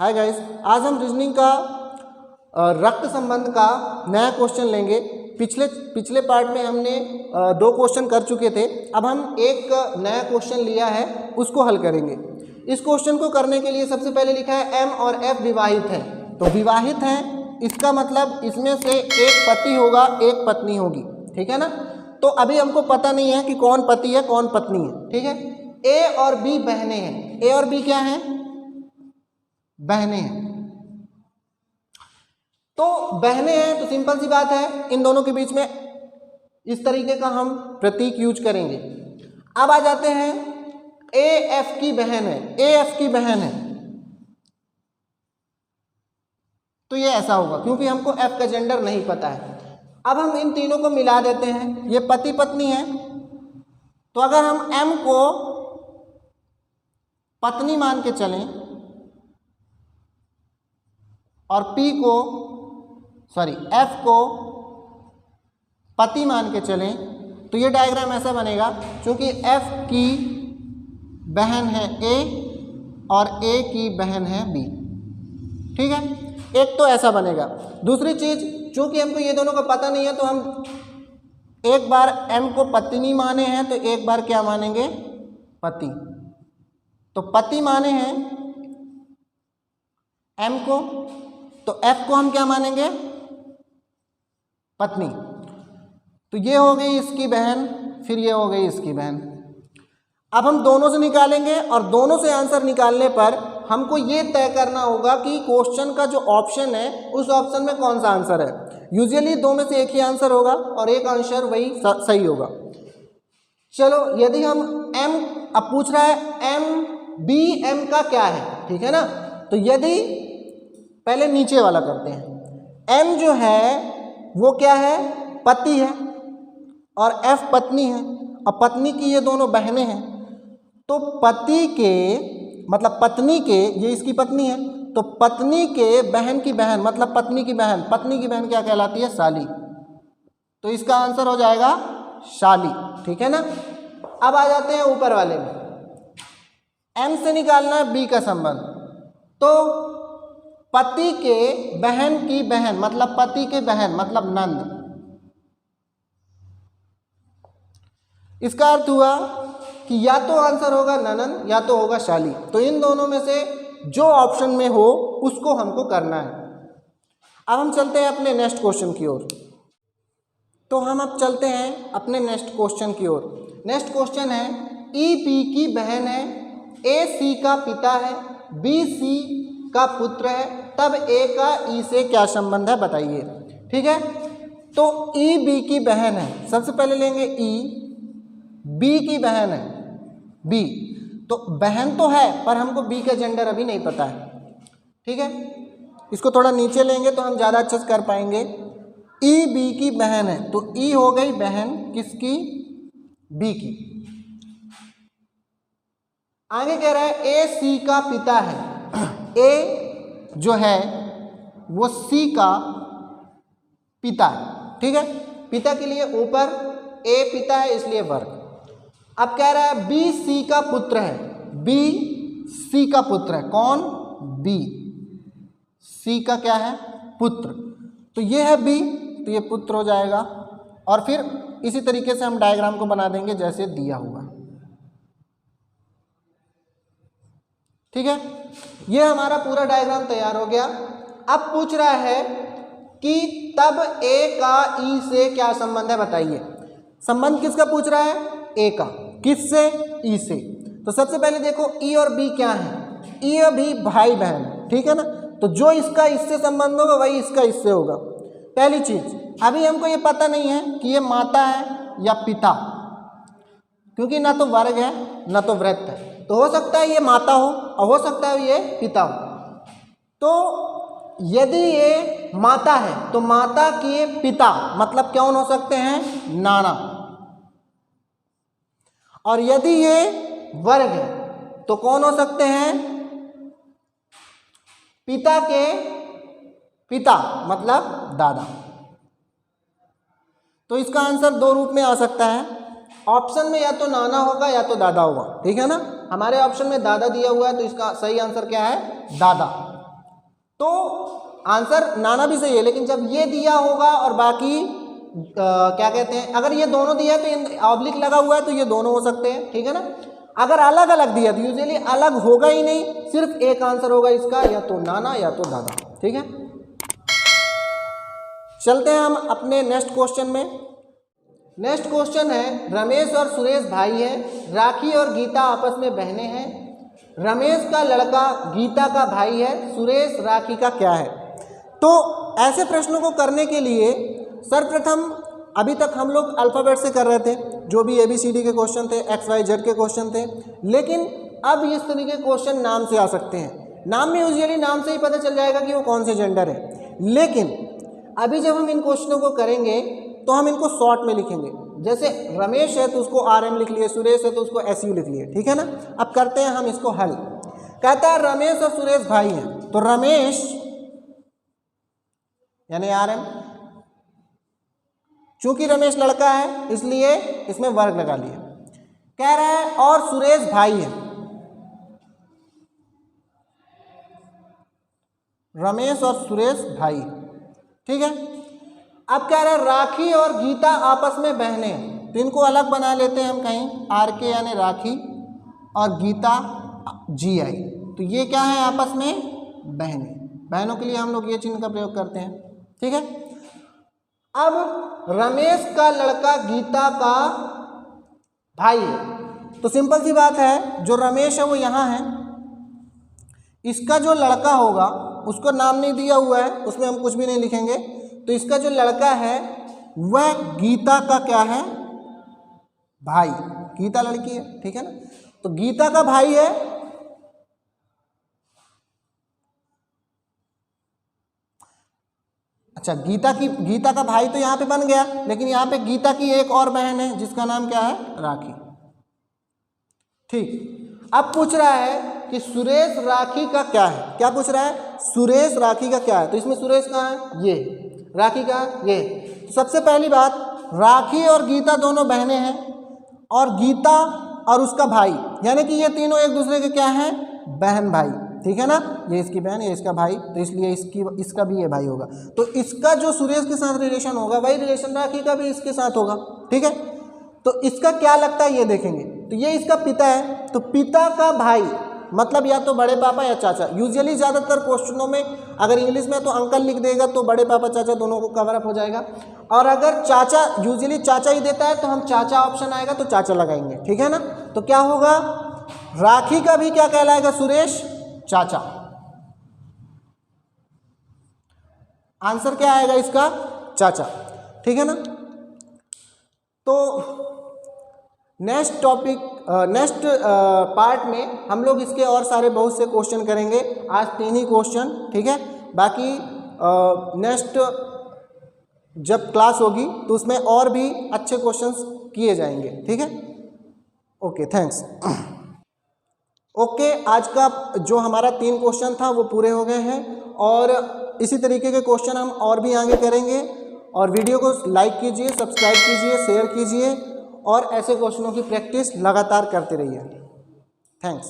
Hi guys, आज हम reasoning का रक्त संबंध का नया क्वेश्चन लेंगे। पिछले पार्ट में हमने 2 क्वेश्चन कर चुके थे। अब हम एक नया क्वेश्चन लिया है, उसको हल करेंगे। इस क्वेश्चन को करने के लिए सबसे पहले लिखा है एम और एफ विवाहित है। तो विवाहित है इसका मतलब इसमें से एक पति होगा, एक पत्नी होगी, ठीक है ना। तो अभी हमको पता नहीं है कि कौन पति है कौन पत्नी है, ठीक है। ए और बी बहनें हैं। ए और बी क्या हैं? बहनें हैं। तो बहनें हैं तो सिंपल सी बात है, इन दोनों के बीच में इस तरीके का हम प्रतीक यूज करेंगे। अब आ जाते हैं, ए एफ की बहन है, ए एफ की बहन है, तो ये ऐसा होगा क्योंकि हमको एफ का जेंडर नहीं पता है। अब हम इन तीनों को मिला देते हैं, ये पति पत्नी है। तो अगर हम एम को पत्नी मान के चलें और पी को एफ को पति मान के चलें, तो ये डायग्राम ऐसा बनेगा। क्योंकि एफ की बहन है ए और ए की बहन है बी, ठीक है। एक तो ऐसा बनेगा। दूसरी चीज, चूंकि हमको ये दोनों का पता नहीं है तो हम एक बार एम को पत्नी माने हैं तो एक बार क्या मानेंगे? पति। तो पति माने हैं एम को, तो एफ को हम क्या मानेंगे? पत्नी। तो ये हो गई इसकी बहन, फिर ये हो गई इसकी बहन। अब हम दोनों से निकालेंगे और दोनों से आंसर निकालने पर हमको ये तय करना होगा कि क्वेश्चन का जो ऑप्शन है उस ऑप्शन में कौन सा आंसर है। यूजुअली 2 में से एक ही आंसर होगा और एक आंसर वही सही होगा। चलो, यदि हम एम, अब पूछ रहा है एम बी एम का क्या है, ठीक है ना। तो यदि पहले नीचे वाला करते हैं, एम जो है वो क्या है? पति है और एफ पत्नी है और पत्नी की ये दोनों बहनें हैं। तो पति के मतलब पत्नी के, ये इसकी पत्नी है, तो पत्नी के बहन की बहन मतलब पत्नी की बहन क्या कहलाती है? साली। तो इसका आंसर हो जाएगा शाली, ठीक है ना। अब आ जाते हैं ऊपर वाले में। एम से निकालना है बी का संबंध। तो पति के बहन की बहन मतलब पति के बहन मतलब नंद। इसका अर्थ हुआ कि या तो आंसर होगा ननन या तो होगा शाली। तो इन दोनों में से जो ऑप्शन में हो उसको हमको करना है। अब हम चलते हैं अपने नेक्स्ट क्वेश्चन की ओर। तो हम अब चलते हैं अपने नेक्स्ट क्वेश्चन की ओर। नेक्स्ट क्वेश्चन है, ई बी की बहन है, ए सी का पिता है, बी सी का पुत्र है, तब ए का ई से क्या संबंध है बताइए, ठीक है। तो ई बी की बहन है, सबसे पहले लेंगे ई, बी की बहन है बी। तो बहन तो है पर हमको बी का जेंडर अभी नहीं पता है, ठीक है। इसको थोड़ा नीचे लेंगे तो हम ज़्यादा अच्छे से कर पाएंगे। ई बी की बहन है तो ई हो गई बहन किसकी? बी की। आगे कह रहा है ए सी का पिता है। ए जो है वो सी का पिता है, ठीक है। पिता के लिए ऊपर ए पिता है इसलिए वर्ग। अब कह रहा है बी सी का पुत्र है, बी सी का पुत्र है। कौन? बी। सी का क्या है? पुत्र। तो ये है बी, तो ये पुत्र हो जाएगा। और फिर इसी तरीके से हम डायग्राम को बना देंगे जैसे दिया हुआ, ठीक है। ये हमारा पूरा डायग्राम तैयार हो गया। अब पूछ रहा है कि तब ए का ई से क्या संबंध है बताइए। संबंध किसका पूछ रहा है? ए का। किससे? ई से। तो सबसे पहले देखो ई और बी क्या है? ई और बी भाई बहन, ठीक है ना। तो जो इसका इससे संबंध होगा वही इसका इससे होगा। पहली चीज, अभी हमको ये पता नहीं है कि ये माता है या पिता, क्योंकि ना तो वर्ग है ना तो वृत्त है। तो हो सकता है ये माता हो और हो सकता है ये पिता हो। तो यदि ये माता है तो माता के पिता मतलब कौन हो सकते हैं? नाना। और यदि ये वर्ग है तो कौन हो सकते हैं? पिता के पिता मतलब दादा। तो इसका आंसर 2 रूप में आ सकता है। ऑप्शन में या तो नाना होगा या तो दादा होगा, ठीक है ना। हमारे ऑप्शन में दादा दिया हुआ है तो इसका सही आंसर क्या है? दादा। तो आंसर नाना भी सही है, लेकिन जब ये दिया होगा और बाकी क्या कहते हैं, अगर ये दोनों दिया है तो ऑब्लिक लगा हुआ है तो ये दोनों हो सकते हैं, ठीक है ना। अगर अलग अलग दिया तो यूजुअली अलग होगा ही नहीं, सिर्फ एक आंसर होगा इसका, या तो नाना या तो दादा, ठीक है। चलते हैं हम अपने नेक्स्ट क्वेश्चन में। नेक्स्ट क्वेश्चन है, रमेश और सुरेश भाई है, राखी और गीता आपस में बहनें हैं, रमेश का लड़का गीता का भाई है, सुरेश राखी का क्या है। तो ऐसे प्रश्नों को करने के लिए सर्वप्रथम अभी तक हम लोग अल्फ़ाबेट से कर रहे थे, जो भी ABCD के क्वेश्चन थे, XYZ के क्वेश्चन थे, लेकिन अब इस तरीके के क्वेश्चन नाम से आ सकते हैं। नाम में यूजुअली नाम से ही पता चल जाएगा कि वो कौन से जेंडर है, लेकिन अभी जब हम इन क्वेश्चनों को करेंगे तो हम इनको शॉर्ट में लिखेंगे। जैसे रमेश है तो उसको RM लिख लिए, सुरेश है तो उसको SU लिख लिए, ठीक है ना। अब करते हैं हम इसको हल। कहता है रमेश और सुरेश भाई हैं, तो रमेश यानी RM, चूंकि रमेश लड़का है इसलिए इसमें वर्ग लगा लिया। कह रहा है और सुरेश भाई है, रमेश और सुरेश भाई, ठीक है। अब कह रहा है राखी और गीता आपस में बहनें हैं, तो इनको अलग बना लेते हैं हम कहीं, RK यानी राखी और गीता GI, तो ये क्या है आपस में बहनें। बहनों के लिए हम लोग ये चिन्ह का प्रयोग करते हैं, ठीक है। अब रमेश का लड़का गीता का भाई है, तो सिंपल सी बात है, जो रमेश है वो यहाँ है, इसका जो लड़का होगा उसको नाम नहीं दिया हुआ है, उसमें हम कुछ भी नहीं लिखेंगे, तो इसका जो लड़का है वह गीता का क्या है, भाई। गीता लड़की है, ठीक है ना, तो गीता का भाई है, अच्छा गीता का भाई तो यहाँ पे बन गया, लेकिन यहाँ पे गीता की एक और बहन है जिसका नाम क्या है, राखी, ठीक। अब पूछ रहा है कि सुरेश राखी का क्या है, क्या पूछ रहा है, सुरेश राखी का क्या है। तो इसमें सुरेश कहाँ है, ये, राखी का ये। तो सबसे पहली बात, राखी और गीता दोनों बहनें हैं, और गीता और उसका भाई, यानी कि ये तीनों एक दूसरे के क्या हैं, बहन भाई, ठीक है ना। ये इसकी बहन, ये इसका भाई, तो इसलिए इसका भी ये भाई होगा। तो इसका जो सुरेश के साथ रिलेशन होगा वही रिलेशन राखी का भी इसके साथ होगा, ठीक है। तो इसका क्या लगता है ये देखेंगे, तो ये इसका पिता है, तो पिता का भाई मतलब या तो बड़े पापा या चाचा। यूजुअली ज़्यादातर क्वेश्चनों में अगर इंग्लिश में तो अंकल लिख देगा तो बड़े पापा चाचा दोनों को कवर अप हो जाएगा, और अगर चाचा यूजुअली चाचा ही देता है तो हम चाचा ऑप्शन आएगा तो चाचा लगाएंगे, ठीक है ना। तो क्या होगा, राखी का भी क्या कहलाएगा, सुरेश, चाचा। आंसर क्या आएगा इसका, चाचा, ठीक है ना। तो नेक्स्ट पार्ट में हम लोग इसके और सारे बहुत से क्वेश्चन करेंगे, आज 3 ही क्वेश्चन, ठीक है। बाकी नेक्स्ट जब क्लास होगी तो उसमें और भी अच्छे क्वेश्चंस किए जाएंगे, ठीक है। Okay, thanks. ओके, आज का जो हमारा 3 क्वेश्चन था वो पूरे हो गए हैं, और इसी तरीके के क्वेश्चन हम और भी आगे करेंगे। और वीडियो को लाइक कीजिए, सब्सक्राइब कीजिए, शेयर कीजिए, और ऐसे क्वेश्चनों की प्रैक्टिस लगातार करते रहिए। थैंक्स।